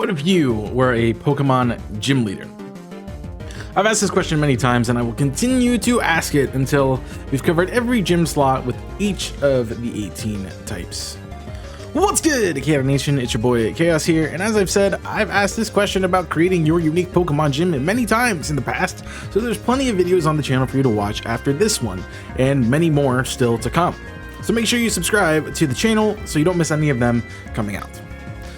What if you were a Pokemon gym leader? I've asked this question many times and I will continue to ask it until we've covered every gym slot with each of the 18 types. What's good, Chaos Nation? It's your boy Chaos here, and as I've said, I've asked this question about creating your unique Pokemon gym many times in the past, so there's plenty of videos on the channel for you to watch after this one, and many more still to come. So make sure you subscribe to the channel so you don't miss any of them coming out.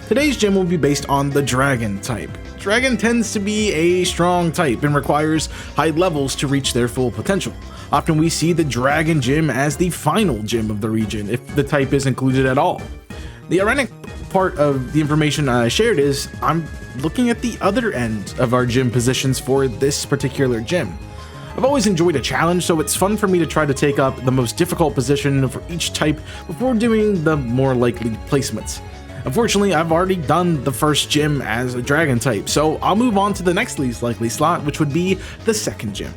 Today's gym will be based on the Dragon type. Dragon tends to be a strong type and requires high levels to reach their full potential. Often we see the Dragon gym as the final gym of the region, if the type is included at all. The ironic part of the information I shared is I'm looking at the other end of our gym positions for this particular gym. I've always enjoyed a challenge, so it's fun for me to try to take up the most difficult position for each type before doing the more likely placements. Unfortunately, I've already done the first gym as a Dragon type, so I'll move on to the next least likely slot, which would be the second gym.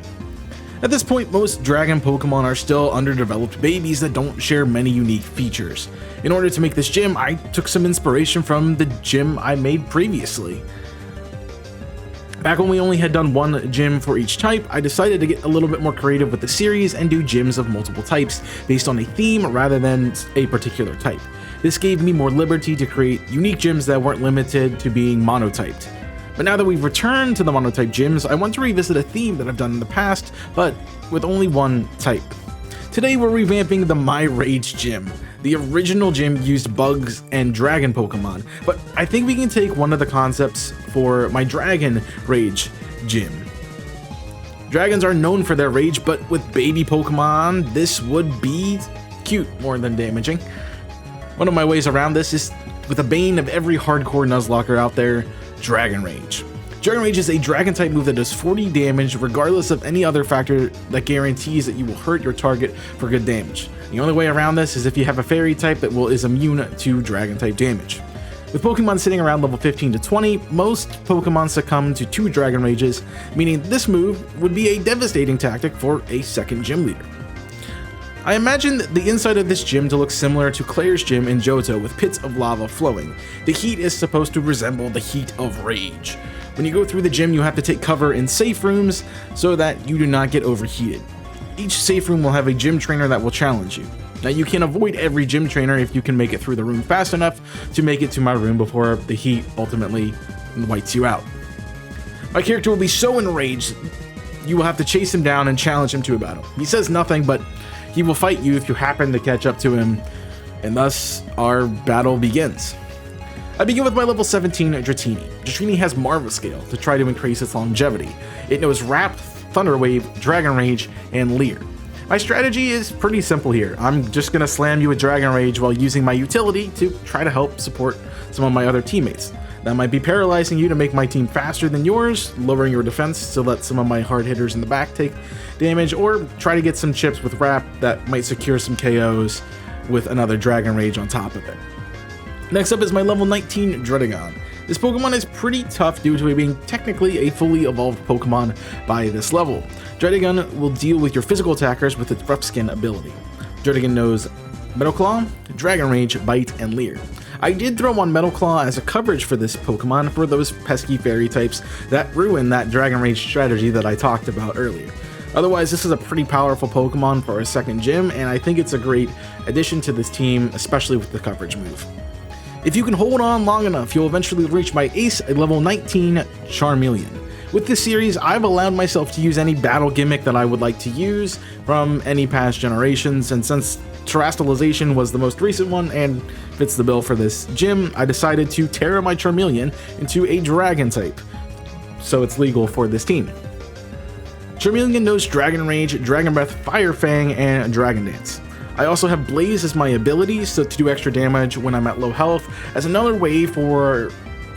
At this point, most Dragon Pokemon are still underdeveloped babies that don't share many unique features. In order to make this gym, I took some inspiration from the gym I made previously. Back when we only had done one gym for each type, I decided to get a little bit more creative with the series and do gyms of multiple types based on a theme rather than a particular type. This gave me more liberty to create unique gyms that weren't limited to being monotyped. But now that we've returned to the monotype gyms, I want to revisit a theme that I've done in the past, but with only one type. Today we're revamping the My Rage gym. The original gym used bugs and dragon Pokemon, but I think we can take one of the concepts for my Dragon Rage gym. Dragons are known for their rage, but with baby Pokemon, this would be cute more than damaging. One of my ways around this is with the bane of every hardcore Nuzlocker out there, Dragon Rage. Dragon Rage is a dragon type move that does 40 damage regardless of any other factor that guarantees that you will hurt your target for good damage. The only way around this is if you have a fairy type that is immune to dragon type damage. With Pokemon sitting around level 15 to 20, most Pokemon succumb to 2 Dragon Rages, meaning this move would be a devastating tactic for a second gym leader. I imagine the inside of this gym to look similar to Claire's gym in Johto with pits of lava flowing. The heat is supposed to resemble the heat of rage. When you go through the gym, you have to take cover in safe rooms so that you do not get overheated. Each safe room will have a gym trainer that will challenge you. Now you can avoid every gym trainer if you can make it through the room fast enough to make it to my room before the heat ultimately wipes you out. My character will be so enraged, you will have to chase him down and challenge him to a battle. He says nothing, but he will fight you if you happen to catch up to him, and thus our battle begins. I begin with my level 17 Dratini. Dratini has Marva Scale to try to increase its longevity. It knows Wrap, Thunder Wave, Dragon Rage, and Leer. My strategy is pretty simple here. I'm just gonna slam you with Dragon Rage while using my utility to try to help support some of my other teammates. That might be paralyzing you to make my team faster than yours, lowering your defense to let some of my hard hitters in the back take damage, or try to get some chips with Wrap that might secure some KOs with another Dragon Rage on top of it. Next up is my level 19 Druddigon. This Pokemon is pretty tough due to it being technically a fully evolved Pokemon by this level. Druddigon will deal with your physical attackers with its Rough Skin ability. Druddigon knows Metal Claw, Dragon Rage, Bite, and Leer. I did throw on Metal Claw as a coverage for this Pokemon for those pesky fairy types that ruin that Dragon Rage strategy that I talked about earlier. Otherwise, this is a pretty powerful Pokemon for a second gym, and I think it's a great addition to this team, especially with the coverage move. If you can hold on long enough, you'll eventually reach my ace at level 19 Charmeleon. With this series, I've allowed myself to use any battle gimmick that I would like to use from any past generations, and since Terastallization was the most recent one and fits the bill for this gym, I decided to Terra my Charmeleon into a Dragon type, so it's legal for this team. Charmeleon knows Dragon Rage, Dragon Breath, Fire Fang, and Dragon Dance. I also have Blaze as my ability, so to do extra damage when I'm at low health, as another way for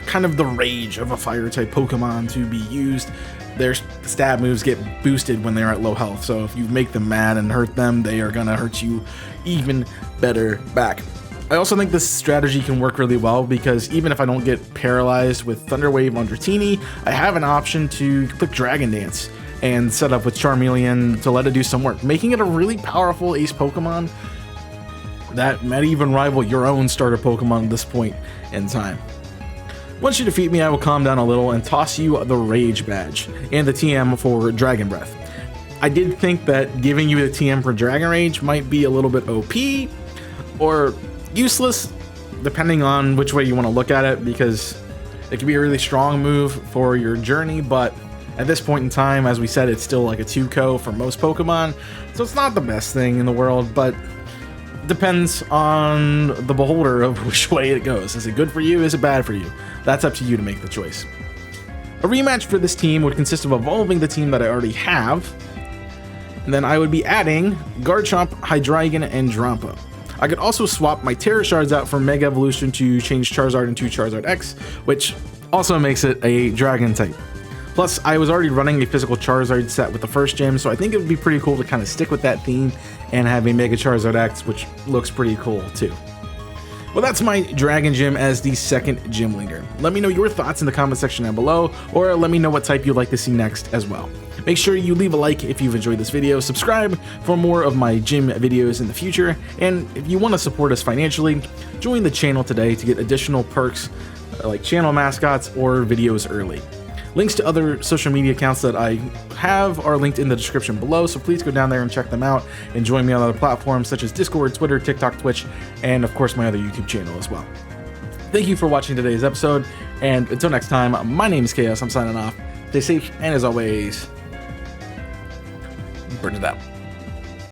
kind of the rage of a fire type Pokemon to be used. Their stab moves get boosted when they're at low health, so if you make them mad and hurt them, they are gonna hurt you even better back. I also think this strategy can work really well because even if I don't get paralyzed with Thunder Wave on Dratini, I have an option to click Dragon Dance and set up with Charmeleon to let it do some work, making it a really powerful ace Pokemon that might even rival your own starter Pokemon at this point in time. Once you defeat me, I will calm down a little and toss you the Rage Badge and the TM for Dragon Breath. I did think that giving you the TM for Dragon Rage might be a little bit OP or useless, depending on which way you want to look at it, because it can be a really strong move for your journey, but at this point in time, as we said, it's still like a 2-co for most Pokemon, so it's not the best thing in the world, but depends on the beholder of which way it goes. Is it good for you? Is it bad for you? That's up to you to make the choice. A rematch for this team would consist of evolving the team that I already have, and then I would be adding Garchomp, Hydreigon, and Drampa. I could also swap my Terra Shards out for Mega Evolution to change Charizard into Charizard X, which also makes it a Dragon type. Plus, I was already running a physical Charizard set with the first gym, so I think it would be pretty cool to kind of stick with that theme and have a Mega Charizard X, which looks pretty cool too. Well, that's my Dragon Gym as the second gym leader. Let me know your thoughts in the comment section down below, or let me know what type you'd like to see next as well. Make sure you leave a like if you've enjoyed this video, subscribe for more of my gym videos in the future, and if you want to support us financially, join the channel today to get additional perks like channel mascots or videos early. Links to other social media accounts that I have are linked in the description below, so please go down there and check them out and join me on other platforms such as Discord, Twitter, TikTok, Twitch, and of course my other YouTube channel as well. Thank you for watching today's episode, and until next time, my name is Chaos, I'm signing off. Stay safe, and as always, burn it out.